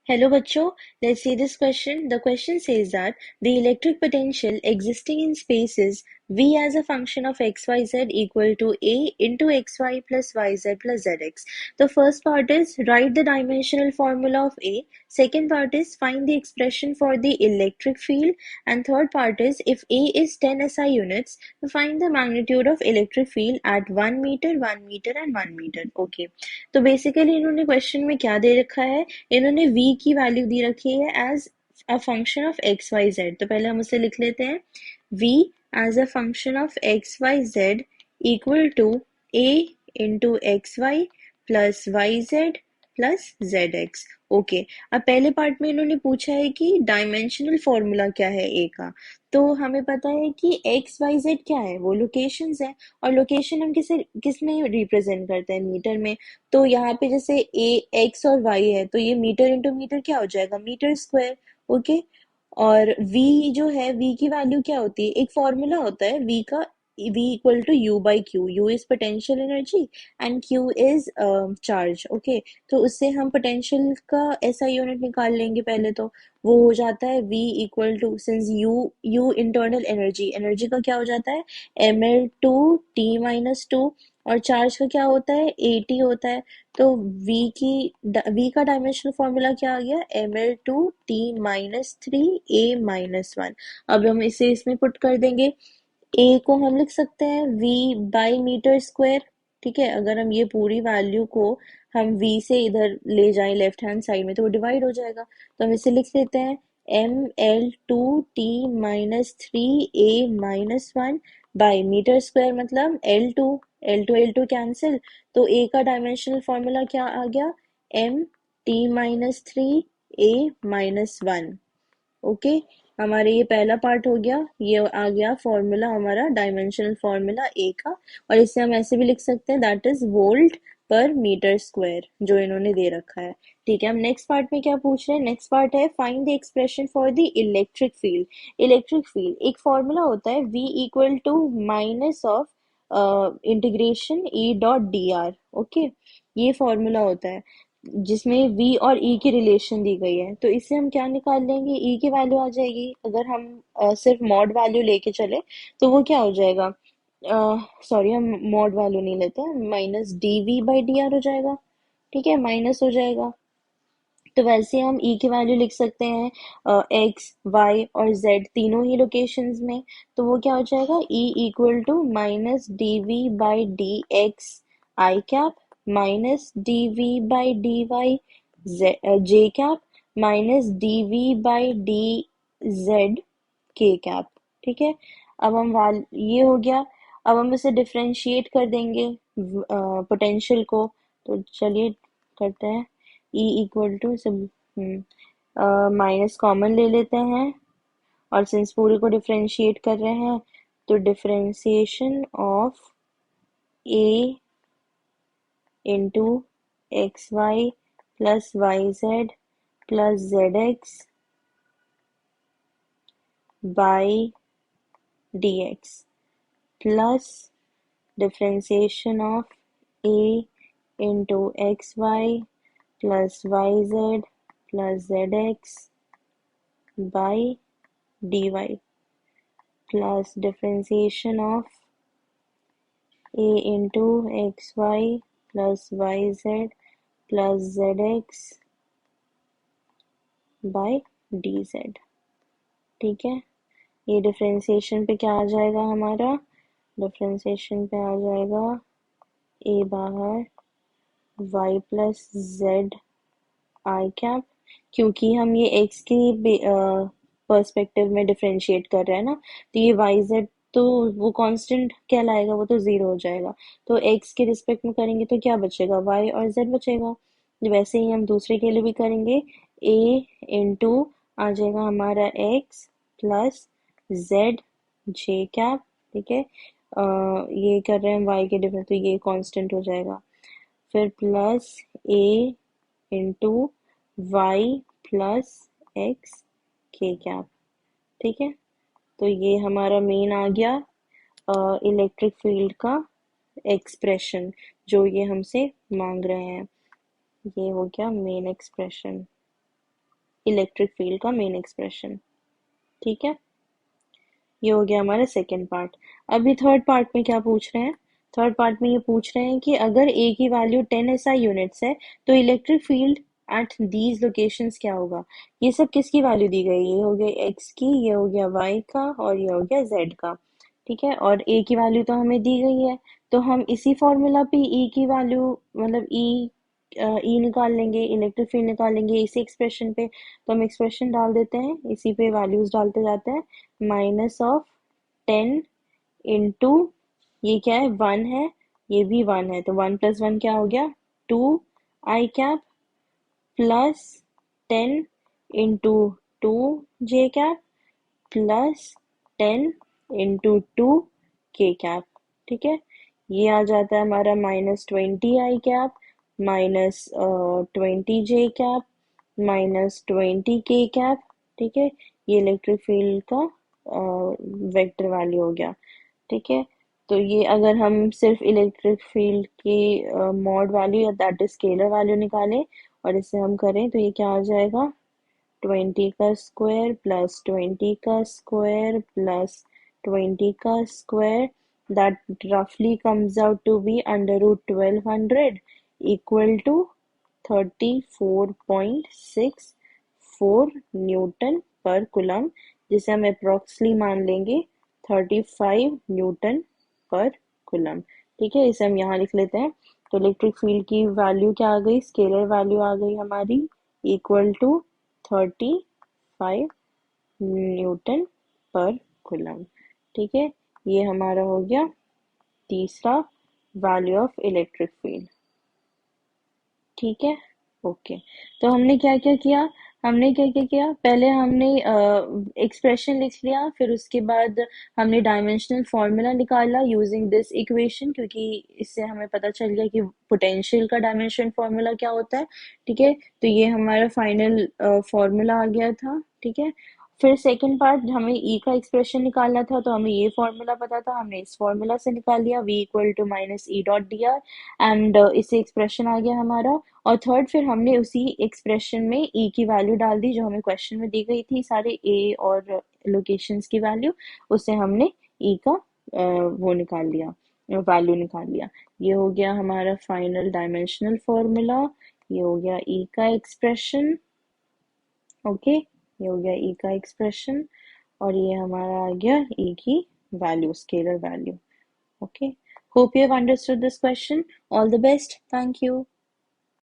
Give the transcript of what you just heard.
Hello bachcho, let's see this question. The question says that the electric potential existing in space is V as a function of xyz equal to A into xy plus yz plus zx. The first part is write the dimensional formula of A. Second part is find the expression for the electric field. And third part is if A is 10 SI units, find the magnitude of electric field at 1 meter, 1 meter and 1 meter. Okay. तो basically इन्होंने question में क्या दे रखा है, इन्होंने v की value दी रखी है as a function of x y z. तो पहले हम उसे लिख लेते हैं v as a function of x y z equal to a into x y plus y z plus z x. Okay, अब पहले पार्ट में इन्होंने पूछा है कि डायमेंशनल फॉर्मूला क्या है ए का। तो हमें पता है कि एक्स वाई जेड क्या है, वो लोकेशंस है। और लोकेशन हम किस में रिप्रेजेंट करते हैं, मीटर में। तो यहाँ पे जैसे ए एक्स और वाई है, तो ये मीटर इंटू मीटर क्या हो जाएगा, मीटर स्क्वायर। ओके, और v जो है, v की वैल्यू क्या होती है, एक फॉर्मूला होता है v का, v equal to u by q. u is potential energy and q is charge. Okay, तो उससे हम पोटेंशियल का ऐसा यूनिट निकाल लेंगे पहले। तो वो हो जाता है v equal to, since u internal energy, energy का क्या हो जाता है, ml2t-2। और चार्ज का क्या होता है, at होता है। तो v का डायमेंशनल फॉर्मूला क्या आ गया, ml2t-3a-1। अब हम इसे इसमें पुट कर देंगे। a को हम लिख सकते हैं v बाई मीटर स्क्वायर। ठीक है, अगर हम ये पूरी वैल्यू को हम v से इधर ले जाएं लेफ्ट हैंड साइड में, तो वो डिवाइड हो जाएगा। तो हम इसे लिख लेते हैं ml2t-3a-1 बाई मीटर स्क्वायर, मतलब L2 कैंसिल। तो a का डायमेंशनल फॉर्मूला क्या आ गया, m t-3a-1। ओके, हमारे ये पहला पार्ट हो गया, ये आ गया फॉर्मूला हमारा, डायमेंशनल फॉर्मूला ए का। और इसे हम ऐसे भी लिख सकते हैं, दैट इज वोल्ट पर मीटर स्क्वायर, जो इन्होंने दे रखा है। ठीक है, हम नेक्स्ट पार्ट में क्या पूछ रहे हैं, नेक्स्ट पार्ट है find the expression for the electric field. Electric field एक फॉर्मूला होता है v equal to minus of integration E dot d r. Okay, ये फॉर्मूला होता है जिसमें v और e की रिलेशन दी गई है। तो इससे हम क्या निकाल लेंगे, e की वैल्यू आ जाएगी। अगर हम सिर्फ मॉड वैल्यू लेके चले तो वो क्या हो जाएगा, सॉरी हम मॉड वैल्यू नहीं लेते हैं, minus d v by d r हो जाएगा। ठीक है, माइनस हो जाएगा। तो वैसे हम e की वैल्यू लिख सकते हैं x y और z तीनों ही लोकेशंस में। तो वो क्या हो जाएगा, e equal to minus d v by d x i cap minus d v by d y j cap minus d v by d z k cap. ठीक है, अब हम ये हो गया। अब हम इसे डिफरेंशिएट कर देंगे पोटेंशियल को। तो चलिए करते हैं, ई इक्वल टू सब माइनस कॉमन ले लेते हैं। और सिंस पूरे को डिफरेंशिएट कर रहे हैं, तो differentiation of a into x y plus y z plus z x by d x plus differentiation of a into x y plus y z plus z x by dy plus differentiation of a into xy plus yz plus zx by dz। ठीक है, ये differentiation पे क्या आ जाएगा हमारा, differentiation पे आ जाएगा a बाहर y प्लस z आई कैप। क्योंकि हम ये x की पर्सपेक्टिव में डिफरेंशिएट कर रहे हैं ना, तो ये वाई जेड तो वो कांस्टेंट कहलाएगा, वो तो जीरो हो जाएगा। तो x के रिस्पेक्ट में करेंगे तो क्या बचेगा, y और z बचेगा। वैसे ही हम दूसरे के लिए भी करेंगे, a इंटू आ जाएगा हमारा x प्लस z जे कैप। ठीक है, ये कर रहे हैं y के डिफरेंस, तो ये कांस्टेंट हो जाएगा। फिर plus a into y plus x k cap. ठीक है, तो ये हमारा मेन आ गया इलेक्ट्रिक फील्ड का एक्सप्रेशन, जो ये हमसे मांग रहे हैं। ये हो गया मेन एक्सप्रेशन। इलेक्ट्रिक फील्ड का मेन एक्सप्रेशन। ठीक है, ये हो गया हमारा सेकेंड पार्ट। अभी थर्ड पार्ट में क्या पूछ रहे हैं? थर्ड पार्ट में ये पूछ रहे हैं कि अगर ए की वैल्यू 10 एसआई यूनिट्स है तो electric field at these locations क्या होगा। ये सब किसकी वैल्यू दी गई? ये हो गया एक्स की, ये हो गया वाई का, और ये हो गया जेड का। ठीक है, और ए की वैल्यू तो हमें दी गई है, तो हम इसी फॉर्मूला पे ई की वैल्यू, मतलब ई निकाल लेंगे, इलेक्ट्रिक फील्ड निकालेंगे इसी एक्सप्रेशन पे। तो हम एक्सप्रेशन डाल देते हैं, इसी पे वैल्यूज डालते जाते हैं। माइनस ऑफ 10 इंटू, ये क्या है, 1 है, ये भी 1 है, तो 1 प्लस 1 क्या हो गया, 2 आई कैप, प्लस 10 इंटू 2 जे कैप, प्लस 10 इंटू 2 के कैप। ठीक है, ये आ जाता है हमारा -20 आई कैप, -20 जे कैप, -20 के कैप। ठीक है, ये इलेक्ट्रिक फील्ड का वेक्टर वैल्यू हो गया। ठीक है, तो ये अगर हम सिर्फ इलेक्ट्रिक फील्ड की मॉड वैल्यू या दैट इज स्केलर वैल्यू निकालें और इसे हम करें तो ये क्या आ जाएगा, 20 का स्क्वायर प्लस 20 का स्क्वायर प्लस 20 का स्क्वायर, दैट रफली comes out to be under root 1200 equal to 34.64 Newton per coulomb, जिसे हम अप्रोक्सली मान लेंगे 35 न्यूटन पर कुलम। ठीक है, इसे हम यहाँ लिख लेते हैं। तो इलेक्ट्रिक फील्ड की वैल्यू क्या आ गई, स्केलर वैल्यू आ गई हमारी, equal to 35 Newton per coulomb. ठीक है, ये हमारा हो गया तीसरा वैल्यू ऑफ इलेक्ट्रिक फील्ड। ठीक है, ओके। तो हमने क्या क्या किया, हमने क्या क्या किया, पहले हमने एक्सप्रेशन लिख लिया, फिर उसके बाद हमने डायमेंशनल फॉर्मूला निकाला यूजिंग दिस इक्वेशन, क्योंकि इससे हमें पता चल गया कि पोटेंशियल का डायमेंशन फॉर्मूला क्या होता है। ठीक है, तो ये हमारा फाइनल फॉर्मूला आ गया था। ठीक है, फिर सेकंड पार्ट हमें ई का एक्सप्रेशन निकालना था, तो हमें ये फॉर्मूला पता था, हमने इस फॉर्मूला से निकाल लिया, v equal to minus E dot d r, and इससे एक्सप्रेशन आ गया हमारा। और थर्ड फिर हमने उसी एक्सप्रेशन में ई की वैल्यू डाल दी जो हमें क्वेश्चन में दी गई थी, सारे ए और लोकेशंस की वैल्यू, उससे हमने ई का वो निकाल लिया, वैल्यू निकाल लिया। ये हो गया हमारा फाइनल डायमेंशनल फॉर्मूला, ये हो गया ई का एक्सप्रेशन। ओके, ये हो गया ई का एक्सप्रेशन, और ये हमारा आ गया ई की value, scalar value. Okay, hope you have understood this question. All the best, thank you.